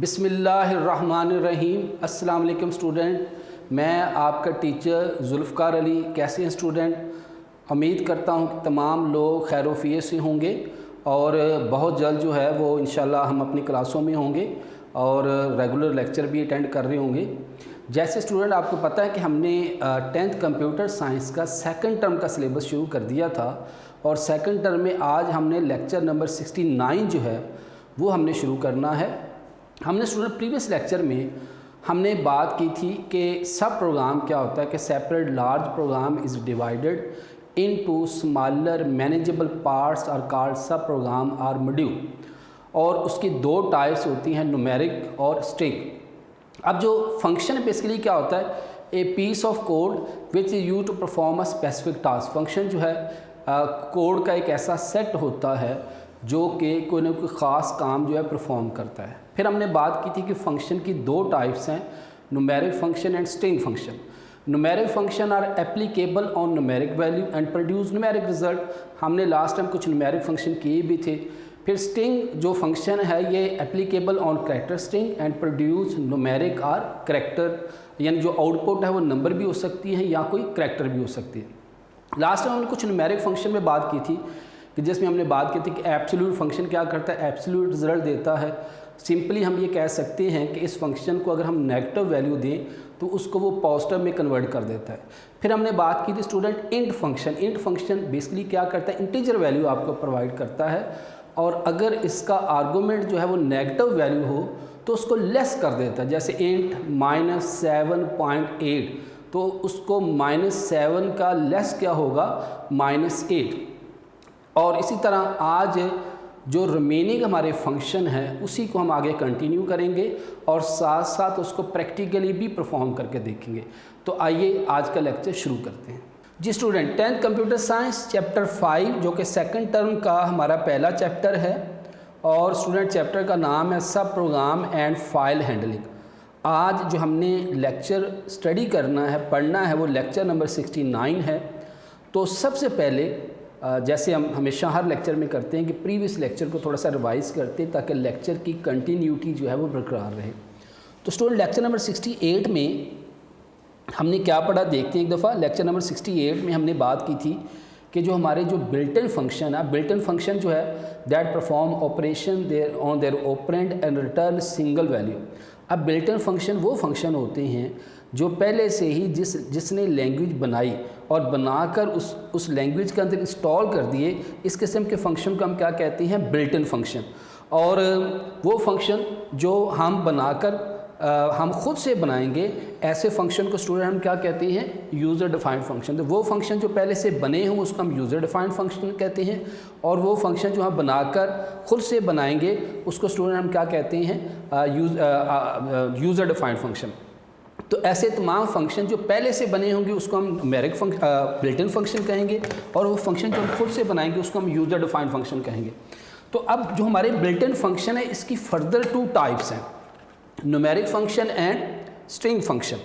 बिस्मिल्लाहिर्रहमानिर्रहीम। अस्सलाम वालेकुम स्टूडेंट, मैं आपका टीचर जुल्फ़कार अली। कैसे हैं स्टूडेंट? उम्मीद करता हूं कि तमाम लोग खैर-ओ-आफ़ियत से होंगे और बहुत जल्द जो है वो इंशाल्लाह हम अपनी क्लासों में होंगे और रेगुलर लेक्चर भी अटेंड कर रहे होंगे। जैसे स्टूडेंट आपको पता है कि हमने 10th कंप्यूटर साइंस का सेकंड टर्म का सिलेबस शुरू कर दिया था और सेकंड टर्म में आज हमने लेक्चर नंबर 69 जो है वो हमने शुरू करना है। हमने स्टूडेंट प्रीवियस लेक्चर में हमने बात की थी कि सब प्रोग्राम क्या होता है कि separate large program is divided into smaller manageable parts are called sub program or module, और उसकी दो टाइप्स होती हैं, न्यूमेरिक और स्ट्रिंग। अब जो फंक्शन बेसिकली क्या होता है, a piece of code which is use to perform a specific task. Function जो है कोड का एक ऐसा सेट होता है जो कि कोई ना कोई ख़ास काम जो है परफॉर्म करता है। फिर हमने बात की थी कि फ़ंक्शन की दो टाइप्स हैं, numeric function and string function. Numeric function are applicable on numeric value and produce numeric result. हमने लास्ट टाइम कुछ न्यूमेरिक फंक्शन किए भी थे। फिर स्ट्रिंग जो फंक्शन है ये applicable on character string and produce numeric or character, यानी जो आउटपुट है वो नंबर भी हो सकती है या कोई करैक्टर भी हो सकती है। लास्ट टाइम हमने कुछ न्यूमेरिक फंक्शन में बात की थी कि जिसमें हमने बात की थी कि एब्सोल्यूट फंक्शन क्या करता है, एब्सोल्यूट रिजल्ट देता है। सिंपली हम ये कह सकते हैं कि इस फंक्शन को अगर हम नेगेटिव वैल्यू दें तो उसको वो पॉजिटिव में कन्वर्ट कर देता है। फिर हमने बात की थी student int function. Int function basically क्या करता है, इंटीजर वैल्यू आपको प्रोवाइड करता है और अगर इसका आर्गूमेंट जो है वो नेगेटिव वैल्यू हो तो उसको लेस कर देता है। जैसे इंट -7.8 तो उसको -7 का लेस क्या होगा, -8। और इसी तरह आज जो रिमेनिंग हमारे फंक्शन हैं उसी को हम आगे कंटिन्यू करेंगे और साथ साथ उसको प्रैक्टिकली भी परफॉर्म करके देखेंगे। तो आइए आज का लेक्चर शुरू करते हैं। जी student, 10th computer science chapter 5 जो कि सेकंड टर्म का हमारा पहला चैप्टर है और स्टूडेंट चैप्टर का नाम है सब प्रोग्राम एंड फाइल हैंडलिंग। आज जो हमने लेक्चर स्टडी करना है, पढ़ना है, वो लेक्चर नंबर 69 है। तो सबसे पहले जैसे हम हमेशा हर लेक्चर में करते हैं कि प्रीवियस लेक्चर को थोड़ा सा रिवाइज़ करते हैं ताकि लेक्चर की कंटिन्यूटी जो है वो बरकरार रहे। तो स्टूडेंट लेक्चर नंबर 68 में हमने क्या पढ़ा, देखते हैं एक दफ़ा। लेक्चर नंबर 68 में हमने बात की थी कि जो हमारे जो बिल्ट इन फंक्शन है, बिल्ट इन फंक्शन जो है that perform operation there on there operand and return single value. अब बिल्ट इन फंक्शन वो फंक्शन होते हैं जो पहले से ही जिसने लैंग्वेज बनाई और बनाकर उस लैंग्वेज के अंदर इंस्टॉल कर दिए, इस किस्म के फंक्शन को हम क्या कहते हैं, बिल्ट इन फंक्शन। और वो फंक्शन जो हम बनाकर हम खुद से बनाएंगे, ऐसे फंक्शन को स्टूडेंट हम क्या कहते हैं, यूज़र डिफाइंड फंक्शन। तो वो फंक्शन जो पहले से बने हों उसको हम यूज़र डिफाइंड फंक्शन कहते हैं और वो फंक्शन जो हम बनाकर खुद से बनाएंगे उसको स्टूडेंट हम क्या कहते हैं, यूज़र डिफाइंड फंक्शन। तो ऐसे तमाम फंक्शन जो पहले से बने होंगे उसको हम न्यूमेरिक बिल्ट इन फंक्शन कहेंगे और वो फंक्शन जो हम खुद से बनाएंगे उसको हम यूज़र डिफाइंड फंक्शन कहेंगे। तो अब जो हमारे बिल्ट इन फंक्शन है इसकी फर्दर टू टाइप्स हैं, numeric function and string function.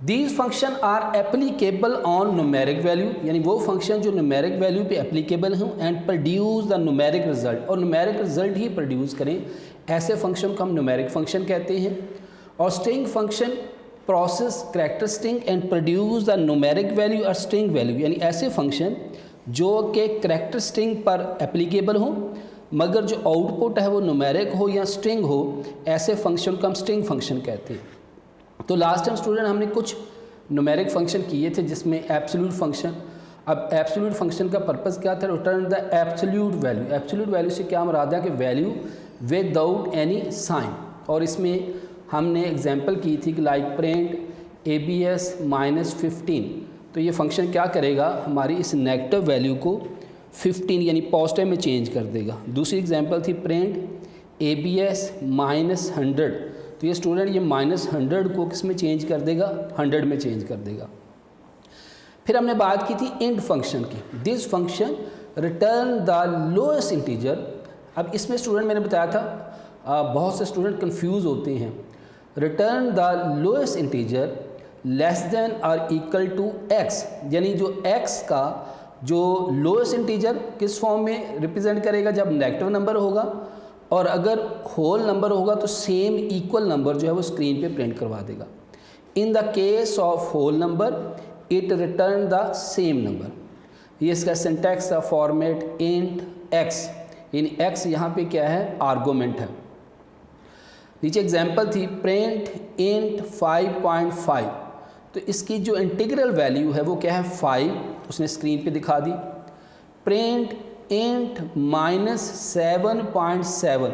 These function are applicable on numeric value, यानी वो फंक्शन जो न्यूमेरिक वैल्यू पे एप्लीकेबल हों and produce the numeric result, और न्यूमेरिक रिजल्ट ही प्रोड्यूस करें, ऐसे फंक्शन को हम न्यूमेरिक फंक्शन कहते हैं। और string function process character string and produce the numeric value और स्ट्रिंग वैल्यू, यानी ऐसे फंक्शन जो कि करैक्टर स्ट्रिंग पर एप्लीकेबल हो मगर जो आउटपुट है वो न्यूमेरिक हो या स्ट्रिंग हो, ऐसे फंक्शन को हम स्ट्रिंग फंक्शन कहते हैं। तो लास्ट टाइम स्टूडेंट हमने कुछ न्यूमेरिक फंक्शन किए थे जिसमें एब्सोल्यूट फंक्शन। अब एब्सोल्यूट फंक्शन का पर्पस क्या था, return the absolute value. Absolute value से क्या मुराद है कि वैल्यू विदाउट एनी साइन। और इसमें हमने एग्जांपल की थी कि लाइक प्रिंट ABS -15। तो ये फंक्शन क्या करेगा, हमारी इस नेगेटिव वैल्यू को 15 यानी पॉजिटिव में चेंज कर देगा। दूसरी एग्जांपल थी प्रिंट ABS -100। तो ये स्टूडेंट ये -100 को किस में चेंज कर देगा, 100 में चेंज कर देगा। फिर हमने बात की थी इंट फंक्शन की। This function return the lowest integer. अब इसमें स्टूडेंट मैंने बताया था बहुत से स्टूडेंट कंफ्यूज होते हैं। Return the lowest integer less than और इक्वल टू x, यानी जो x का जो लोएस्ट इंटीजर किस फॉर्म में रिप्रेजेंट करेगा, जब नेगेटिव नंबर होगा और अगर होल नंबर होगा तो सेम इक्वल नंबर जो है वो स्क्रीन पे प्रिंट करवा देगा। In the case of whole number it return the same number. ये इसका सिंटैक्स का format int x, in x यहाँ पे क्या है, आर्गूमेंट है। नीचे एग्जांपल थी प्रिंट इंट 5.5, तो इसकी जो इंटीग्रल वैल्यू है वो क्या है 5, उसने स्क्रीन पे दिखा दी। प्रिंट इंट -7.7,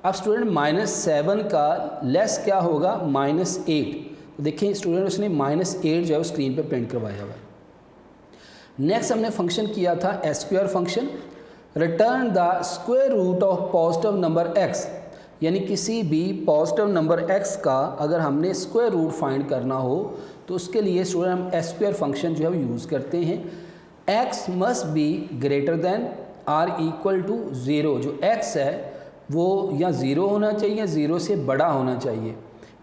अब स्टूडेंट -7 का लेस क्या होगा -8, तो देखिए स्टूडेंट उसने -8 जो है स्क्रीन पे प्रिंट करवाया हुआ है। नेक्स्ट हमने फंक्शन किया था SQR function, return the square root of positive number x, यानी किसी भी पॉजिटिव नंबर x का अगर हमने स्क्वायर रूट फाइंड करना हो तो उसके लिए स्टूडेंट हम एसक्यूआर फंक्शन जो है वो यूज़ करते हैं। x must be greater than or equal to 0, जो x है वो या 0 होना चाहिए या 0 से बड़ा होना चाहिए।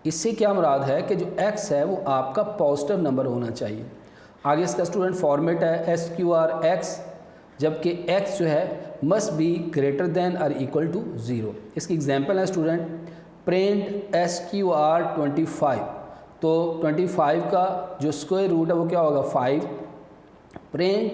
इससे क्या मुराद है कि जो x है वो आपका पॉजिटिव नंबर होना चाहिए। आगे इसका स्टूडेंट फॉर्मेट है SQRX, जबकि x जो है मस्ट बी ग्रेटर देन और इक्वल टू 0। इसकी एग्जांपल है स्टूडेंट प्रिंट SQR25, तो 25 का जो स्क्वायर रूट है वो क्या होगा 5। प्रिंट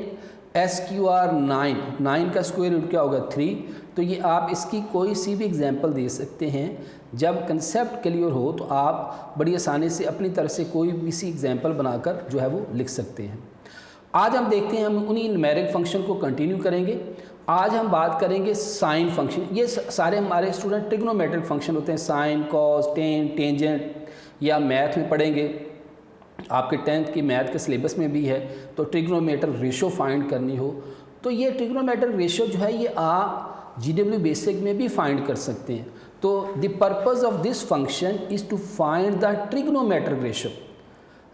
SQR9, 9 का स्क्वायर रूट क्या होगा 3। तो ये आप इसकी कोई सी भी एग्जांपल दे सकते हैं। जब कंसेप्ट क्लियर हो तो आप बड़ी आसानी से अपनी तरफ से कोई भी सी एग्जांपल बनाकर जो है वो लिख सकते हैं। आज हम देखते हैं, हम उन्हीं न्यूमेरिक फंक्शन को कंटिन्यू करेंगे। आज हम बात करेंगे साइन फंक्शन। ये सारे हमारे स्टूडेंट ट्रिग्नोमेट्रिक फंक्शन होते हैं, साइन, कॉस, टेन, टेंजेंट, या मैथ में पढ़ेंगे। आपके 10th की मैथ के सिलेबस में भी है। तो ट्रिग्नोमेट्रिक रेशो फाइंड करनी हो तो ये ट्रिग्नोमेट्रिक रेशो जो है ये आप GW बेसिक में भी फाइंड कर सकते हैं। तो the purpose of this function is to find the trigonometric ratio.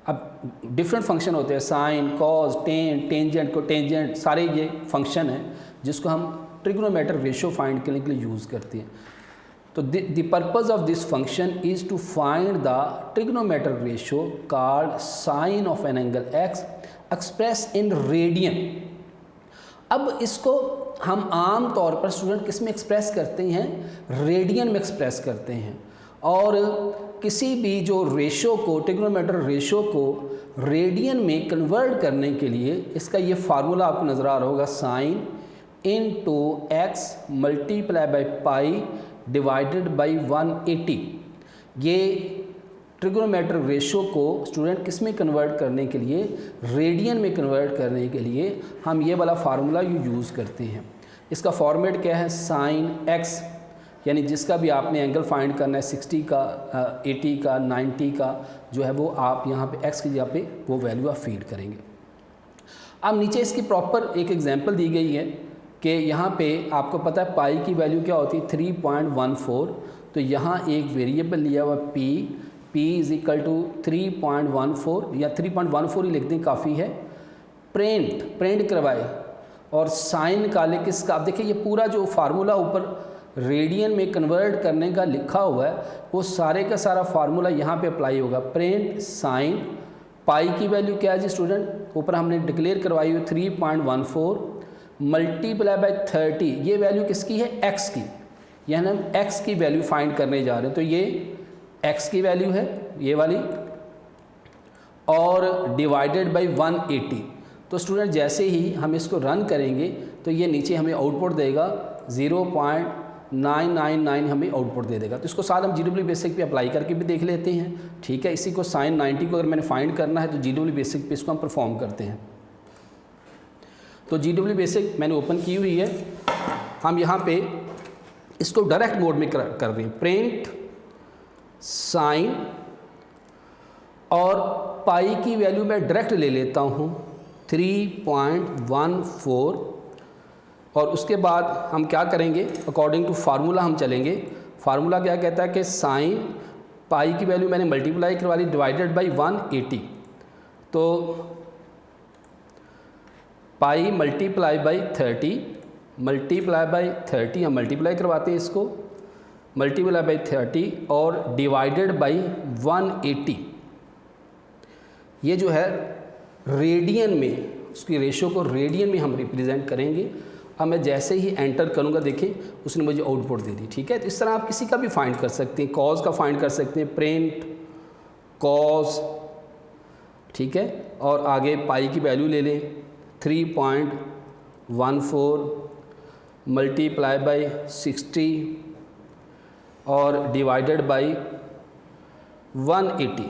अब डिफरेंट फंक्शन होते हैं, sine, cos, tan, tangent, cotangent, सारे ये फंक्शन हैं जिसको हम ट्रिग्नोमेट्रिक रेशो फाइंड करने के लिए यूज़ करते हैं। तो the purpose of this function is to find the trigonometric ratio called sine of an angle x express in radian. अब इसको हम आम तौर पर स्टूडेंट किस में एक्सप्रेस करते हैं, रेडियन में एक्सप्रेस करते हैं। और किसी भी जो रेशो को, ट्रिग्नोमेट्रिक रेशो को रेडियन में कन्वर्ट करने के लिए इसका ये फार्मूला आपको नज़र आ रहा होगा, sine into x multiply by pi divided by 180। ये ट्रिग्नोमेट्रिक रेशो को स्टूडेंट किस में कन्वर्ट करने के लिए, रेडियन में कन्वर्ट करने के लिए हम ये वाला फार्मूला यूज़ करते हैं। इसका फॉर्मेट क्या है, साइन x, यानी जिसका भी आपने एंगल फाइंड करना है 60 का, 80 का, 90 का, जो है वो आप यहाँ पे x की जगह पे वो वैल्यू आप फीड करेंगे। अब नीचे इसकी प्रॉपर एक एग्जांपल दी गई है कि यहाँ पे आपको पता है पाई की वैल्यू क्या होती है 3.14। तो यहाँ एक वेरिएबल लिया हुआ p इज़ इक्वल टू 3.14 या 3.14 ही लिख दें, काफ़ी है। प्रिंट करवाए और साइन निकाले किसका। आप देखिए ये पूरा जो फार्मूला ऊपर रेडियन में कन्वर्ट करने का लिखा हुआ है वो सारे का सारा फार्मूला यहाँ पे अप्लाई होगा। प्रिंट साइन, पाई की वैल्यू क्या है जी स्टूडेंट, ऊपर हमने डिक्लेयर करवाई हुई 3.14 मल्टीप्लाई बाई 30। ये वैल्यू किसकी है, x की, यानी हम x की वैल्यू फाइंड करने जा रहे हैं। तो ये x की वैल्यू है ये वाली, और डिवाइडेड बाई 180। तो स्टूडेंट जैसे ही हम इसको रन करेंगे तो ये नीचे हमें आउटपुट देगा 0.999 हमें आउटपुट दे देगा। तो इसको साथ हम GW बेसिक पे अप्लाई करके भी देख लेते हैं, ठीक है। इसी को साइन 90 को अगर मैंने फाइंड करना है तो GW बेसिक पे इसको हम परफॉर्म करते हैं। तो GW बेसिक मैंने ओपन की हुई है, हम यहाँ पे इसको डायरेक्ट मोड में कर रहे हैं। प्रिंट साइन और पाई की वैल्यू मैं डायरेक्ट ले लेता हूँ 3.14, और उसके बाद हम क्या करेंगे, अकॉर्डिंग टू फार्मूला हम चलेंगे। फार्मूला क्या कहता है कि साइन पाई की वैल्यू मैंने मल्टीप्लाई करवा ली डिवाइडेड बाई 180। तो पाई मल्टीप्लाई बाई 30 हम मल्टीप्लाई करवाते हैं, इसको मल्टीप्लाई बाई 30 और डिवाइडेड बाई 180। ये जो है रेडियन में, उसकी रेशो को रेडियन में हम रिप्रेजेंट करेंगे। अब मैं जैसे ही एंटर करूँगा देखें उसने मुझे आउटपुट दे दी, ठीक है। तो इस तरह आप किसी का भी फाइंड कर सकते हैं, कॉज का फाइंड कर सकते हैं, प्रिंट कॉज, ठीक है। और आगे पाई की वैल्यू ले लें 3.14 मल्टीप्लाई बाई 60 और डिवाइडेड बाई 180,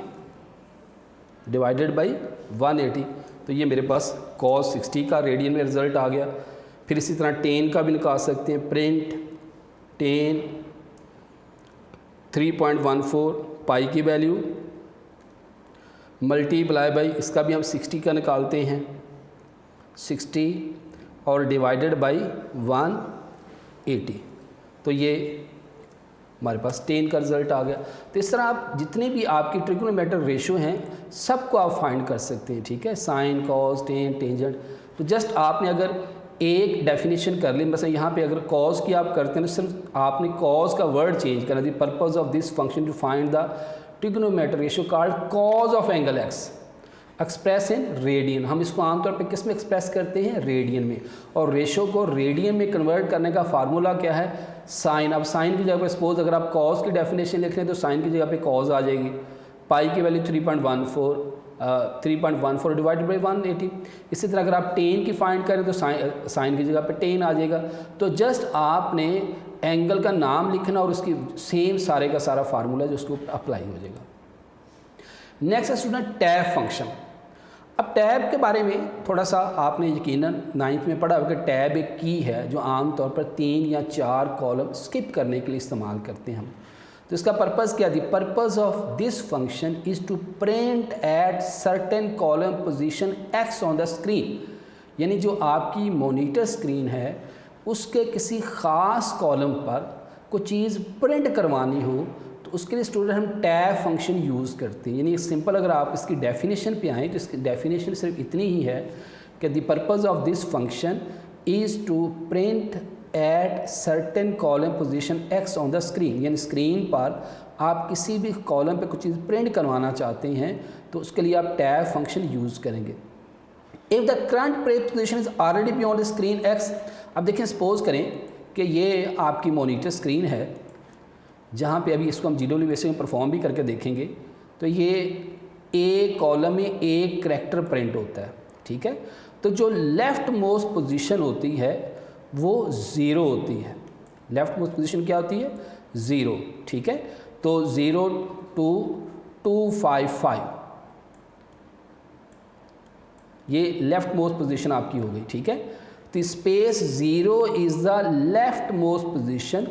डिवाइडेड बाई 180। तो ये मेरे पास cos 60 का रेडियन में रिज़ल्ट आ गया। फिर इसी तरह टेन का भी निकाल सकते हैं, प्रिंट टेन 3.14 पाई की वैल्यू मल्टीप्लाई बाई, इसका भी हम 60 का निकालते हैं 60 और डिवाइडेड बाई 180। तो ये हमारे पास 10 का रिज़ल्ट आ गया। तो इस तरह आप जितने भी आपकी ट्रिग्नोमेट्रिक रेशो हैं सबको आप फाइंड कर सकते हैं, ठीक है। Sign cos tan tangent. तो जस्ट आपने अगर एक डेफिनेशन कर ली, मतलब यहाँ पे अगर कॉज की आप करते हैं तो सिर्फ आपने कॉज का वर्ड चेंज करना, the purpose of this function to find the trigonometric ratio called cos of angle x express in radian. हम इसको आमतौर पे किस में एक्सप्रेस करते हैं, रेडियन में। और रेशो को रेडियन में कन्वर्ट करने का फार्मूला क्या है, साइन। अब साइन की जगह पर सपोज अगर आप कॉज की डेफिनेशन लिख रहे हैं तो साइन की जगह पे कॉज आ जाएगी। पाई की वैल्यू 3.14 डिवाइडेड बाई 180। इसी तरह अगर आप टेन की फाइंड करें तो साइन की जगह पे टेन आ जाएगा। तो जस्ट आपने एंगल का नाम लिखना और उसकी सेम सारे का सारा फार्मूला जो उसके ऊपर अप्लाई हो जाएगा। नेक्स्ट है स्टूडेंट टैब फंक्शन। अब टैब के बारे में थोड़ा सा आपने यकीनन 9th में पढ़ा होगा कि टैब एक की है जो आमतौर पर 3 या 4 कॉलम स्किप करने के लिए इस्तेमाल करते हैं हम। तो इसका पर्पज़ क्या थी, purpose of this function is to print at certain column position x on the screen. यानी जो आपकी मॉनिटर स्क्रीन है उसके किसी ख़ास कॉलम पर कोई चीज़ प्रिंट करवानी हो तो उसके लिए स्टूडेंट हम टैब फंक्शन यूज़ करते हैं। यानी सिंपल अगर आप इसकी डेफिनेशन पे आएँ तो इसकी डेफिनेशन सिर्फ इतनी ही है कि the purpose of this function is to print at certain column position x on the screen. यानी स्क्रीन पर आप किसी भी कॉलम पे कुछ चीज़ प्रिंट करवाना चाहते हैं तो उसके लिए आप टैब फंक्शन यूज़ करेंगे। If the current print position is already beyond the screen x. अब देखिए सपोज करें कि ये आपकी मॉनिटर स्क्रीन है जहाँ पे अभी इसको हम GW बेसिस में परफॉर्म भी करके देखेंगे। तो ये एक कॉलम में एक करैक्टर प्रिंट होता है, ठीक है। तो जो लेफ़्ट मोस्ट पोजीशन होती है वो 0 होती है। लेफ़्ट मोस्ट पोजीशन क्या होती है, 0, ठीक है। तो 0 to 255 ये लेफ़्ट मोस्ट पोजीशन आपकी हो गई, ठीक है। तो space 0 is the leftmost position.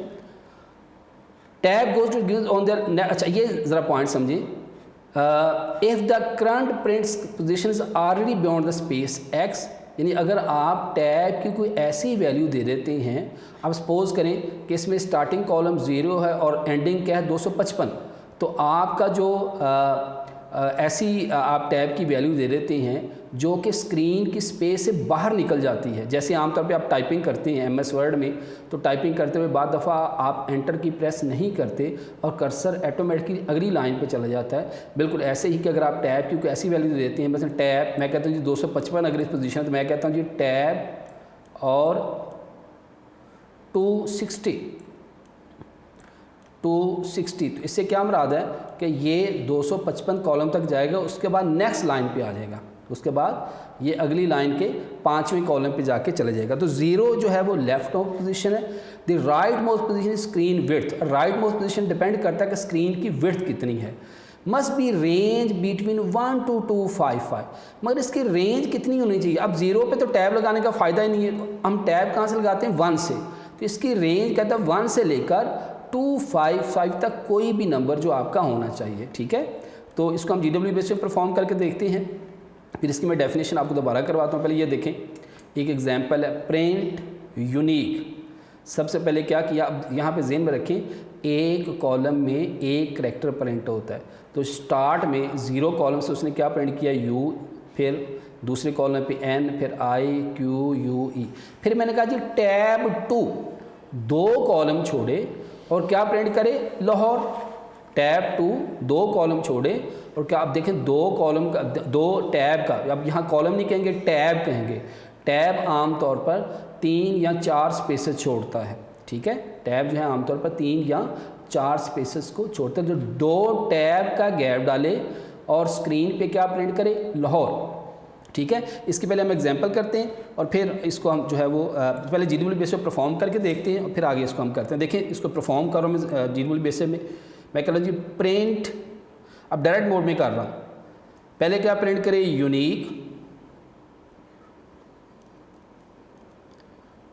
Tab goes to give on there. अच्छा ये ज़रा पॉइंट समझिए। If the current prints position is already beyond the space x. यानी अगर आप टैब की कोई ऐसी वैल्यू दे देते हैं, अब सपोज करें कि इसमें स्टार्टिंग कॉलम 0 है और एंडिंग क्या है 255, तो आपका जो ऐसी आप टैब की वैल्यू दे देते हैं जो कि स्क्रीन की स्पेस से बाहर निकल जाती है। जैसे आमतौर पे आप टाइपिंग करते हैं MS वर्ड में, तो टाइपिंग करते हुए बाद दफ़ा आप एंटर की प्रेस नहीं करते और कर्सर ऑटोमेटिकली अगली लाइन पे चला जाता है। बिल्कुल ऐसे ही कि अगर आप टैब की कोई ऐसी वैल्यू देते हैं, बस टैब मैं कहता हूँ जी 255 अगर इस पोजीशन है तो मैं कहता हूँ जी टैब और 260। तो इससे क्या मुराद है कि ये 255 कॉलम तक जाएगा, उसके बाद नेक्स्ट लाइन पे आ जाएगा, उसके बाद ये अगली लाइन के 5वें कॉलम पे जाके चले जाएगा। तो 0 जो है वो लेफ्ट मोस्ट पोजीशन है। The right most position is screen width. Right most position depend करता है कि स्क्रीन की विड्थ कितनी है। Must be range between 1 to 255। मगर इसकी रेंज कितनी होनी चाहिए। अब 0 पे तो टैब लगाने का फ़ायदा ही नहीं है, तो हम टैब कहाँ से लगाते हैं, 1 से। तो इसकी रेंज कहता है 1 से लेकर 255 तक कोई भी नंबर जो आपका होना चाहिए, ठीक है। तो इसको हम GW बेस पे परफॉर्म करके देखते हैं। फिर इसकी मैं डेफिनेशन आपको दोबारा करवाता हूँ। पहले ये देखें, एक एग्जांपल है प्रिंट यूनिक। सबसे पहले क्या किया, अब यहाँ पे ज़हन में रखें एक कॉलम में एक करैक्टर प्रिंट होता है। तो स्टार्ट में 0 कॉलम से उसने क्या प्रिंट किया, U, फिर दूसरे कॉलम पे N, फिर I, Q, U, E। फिर मैंने कहा जी टैब 2 2 कॉलम छोड़े और क्या प्रिंट करे, लाहौर। टैब 2 2 कॉलम छोड़े और क्या आप देखें 2 कॉलम का 2 टैब का, अब यहाँ कॉलम नहीं कहेंगे टैब कहेंगे। टैब आमतौर पर 3 या 4 स्पेसेस छोड़ता है, ठीक है। टैब जो है आमतौर पर 3 या 4 स्पेसेस को छोड़ता है। जो 2 टैब का गैप डाले और स्क्रीन पे क्या प्रिंट करे, लाहौर, ठीक है। इसके पहले हम एग्जांपल करते हैं और फिर इसको हम जो है वो पहले GW बेस पे परफॉर्म करके देखते हैं और फिर आगे इसको हम करते हैं। देखिए इसको परफॉर्म करो मैं GW बेस में, मैं कह रहा हूँ जी प्रिंट, अब डायरेक्ट मोड में कर रहा हूँ। पहले क्या प्रिंट करे, यूनिक,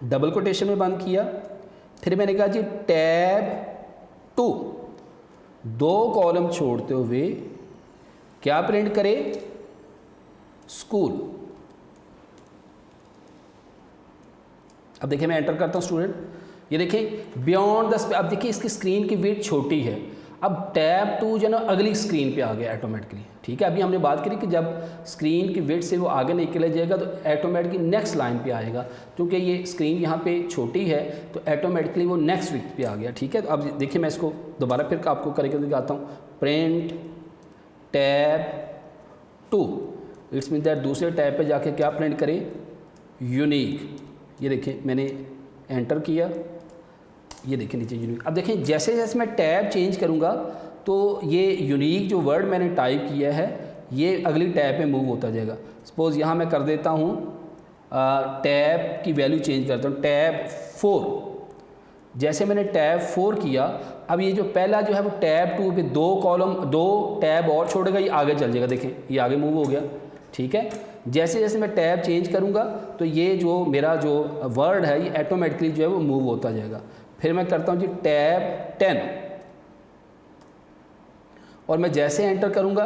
डबल कोटेशन में बंद किया, फिर मैंने कहा जी टैब 2, 2 कॉलम छोड़ते हुए क्या प्रिंट करे, स्कूल। अब देखिए मैं एंटर करता हूँ स्टूडेंट, ये देखिए बियॉन्ड द, अब देखिए इसकी स्क्रीन की विड्थ छोटी है। अब टैब 2 जो है ना अगली स्क्रीन पे आ गया ऑटोमेटिकली, ठीक है। अभी हमने बात करी कि जब स्क्रीन की विड्थ से वो आगे निकल जाएगा तो ऑटोमेटिकली नेक्स्ट लाइन पे आएगा, क्योंकि ये स्क्रीन यहाँ पे छोटी है तो ऑटोमेटिकली वो नेक्स्ट विड्थ पे आ गया, ठीक है। तो अब देखिए मैं इसको दोबारा फिर आपको करके दिखाता हूँ, print tab 2, it's mean that दूसरे टैब पे जाके क्या प्रिंट करें, यूनिक। ये देखिए मैंने एंटर किया, ये देखिए नीचे यूनिक। अब देखें जैसे जैसे मैं टैब चेंज करूँगा तो ये यूनिक जो वर्ड मैंने टाइप किया है ये अगली टैब पे मूव होता जाएगा। सपोज़ यहाँ मैं कर देता हूँ टैब की वैल्यू चेंज करता हूँ, टैब 4। जैसे मैंने टैब 4 किया, अब ये जो पहला जो है वो टैब 2 पे 2 कॉलम 2 टैब और छोड़ेगा, ये आगे चल जाएगा, देखें ये आगे मूव हो गया, ठीक है। जैसे जैसे मैं टैब चेंज करूँगा तो ये जो मेरा जो वर्ड है ये ऑटोमेटिकली जो है वो मूव होता जाएगा। फिर मैं करता हूँ जी टैब 10 और मैं जैसे एंटर करूँगा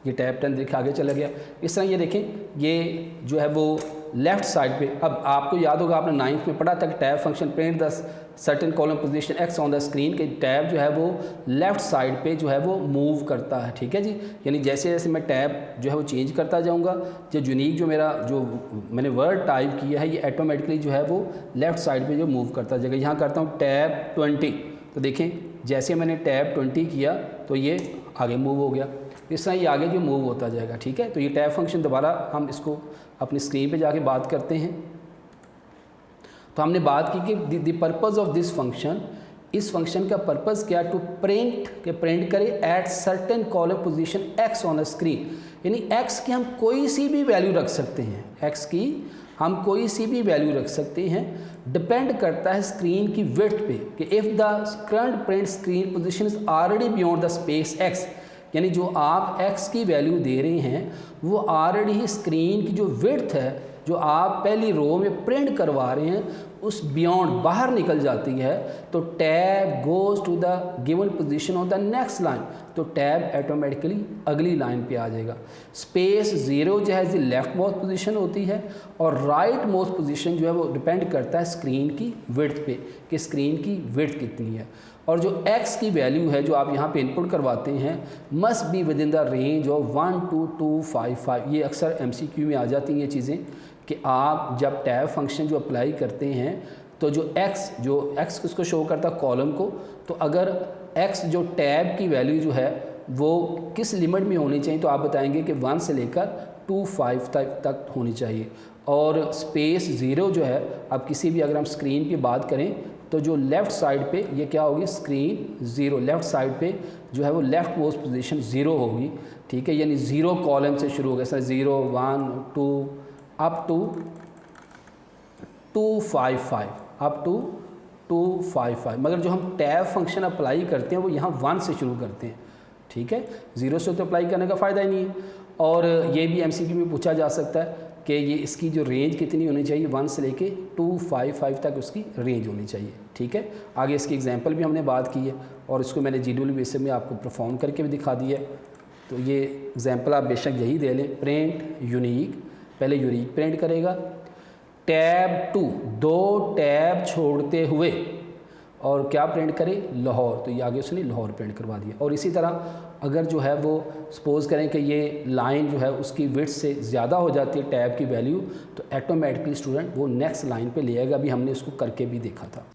ये टैब 10 देखिए आगे चला गया। इस तरह ये देखें ये जो है वो लेफ़्ट साइड पे, अब आपको याद होगा आपने 9th में पढ़ा था कि tab function print the certain column position x on the screen के टैब जो है वो लेफ़्ट साइड पे जो है वो मूव करता है, ठीक है जी। यानी जैसे जैसे मैं टैब जो है वो चेंज करता जाऊँगा, जो यूनिक जो मेरा जो मैंने वर्ड टाइप किया है ये ऑटोमेटिकली जो है वो लेफ़्ट साइड पे जो मूव करता जाएगा। यहाँ करता हूँ टैब 20, तो देखें जैसे मैंने टैब 20 किया तो ये आगे मूव हो गया। इस तरह ये आगे जो मूव होता जाएगा, ठीक है। तो ये टैब फंक्शन दोबारा हम इसको अपनी स्क्रीन पे जाके बात करते हैं। तो हमने बात की कि the purpose of this function, इस फंक्शन का पर्पज़ क्या, टू प्रिंट के प्रिंट करे eight certain column position x on a screen, यानी एक्स की हम कोई सी भी वैल्यू रख सकते हैं, एक्स की हम कोई सी भी वैल्यू रख सकते हैं, डिपेंड करता है स्क्रीन की विड्थ पे कि if the current print screen position is already beyond the space x, यानी जो आप x की वैल्यू दे रहे हैं वो ऑलरेडी ही स्क्रीन की जो विड्थ है जो आप पहली रो में प्रिंट करवा रहे हैं उस बियॉन्ड बाहर निकल जाती है, तो tab goes to the given position of the next line, तो टैब ऑटोमेटिकली अगली लाइन पे आ जाएगा। स्पेस 0 जो है लेफ्ट मोस्ट पोजीशन होती है और राइट मोस्ट पोजीशन जो है वो डिपेंड करता है स्क्रीन की विड्थ पे कि स्क्रीन की विड्थ कितनी है। और जो x की वैल्यू है जो आप यहाँ पे इनपुट करवाते हैं must be with in the range of 12255। ये अक्सर MCQ में आ जाती हैं ये चीज़ें कि आप जब टैब फंक्शन जो अप्लाई करते हैं तो जो x किसको शो करता है, कॉलम को, तो अगर x जो टैब की वैल्यू जो है वो किस लिमिट में होनी चाहिए तो आप बताएंगे कि 1 से लेकर 25 तक होनी चाहिए। और स्पेस 0 जो है, अब किसी भी अगर हम स्क्रीन की बात करें तो जो लेफ़्ट साइड पे ये क्या होगी, स्क्रीन 0, लेफ़्ट साइड पे जो है वो लेफ़्ट मोस्ट पोजीशन 0 होगी, ठीक है। यानी 0 कॉलम से शुरू होगा, sir 0 1 2 up to 255, up to 255। मगर जो हम टैब फंक्शन अप्लाई करते हैं वो यहाँ 1 से शुरू करते हैं, ठीक है। 0 से तो अप्लाई करने का फ़ायदा ही नहीं है। और ये भी MCQ में पूछा जा सकता है कि ये इसकी जो रेंज कितनी होनी चाहिए, 1 से लेके 255 तक उसकी रेंज होनी चाहिए, ठीक है। आगे इसकी एग्जांपल भी हमने बात की है और इसको मैंने GW बेस में आपको परफॉर्म करके भी दिखा दिया है। तो ये एग्जांपल आप बेशक यही दे लें, प्रिंट यूनिक, पहले यूनिक प्रिंट करेगा, टैब 2 2 टैब छोड़ते हुए और क्या प्रिंट करे, लाहौर, तो ये आगे उसने लाहौर प्रिंट करवा दिया। और इसी तरह अगर जो है वो सपोज़ करें कि ये लाइन जो है उसकी विड्थ से ज़्यादा हो जाती है टैब की वैल्यू, तो ऑटोमेटिकली स्टूडेंट वो नेक्स्ट लाइन पे ले आएगा। अभी हमने इसको करके भी देखा था।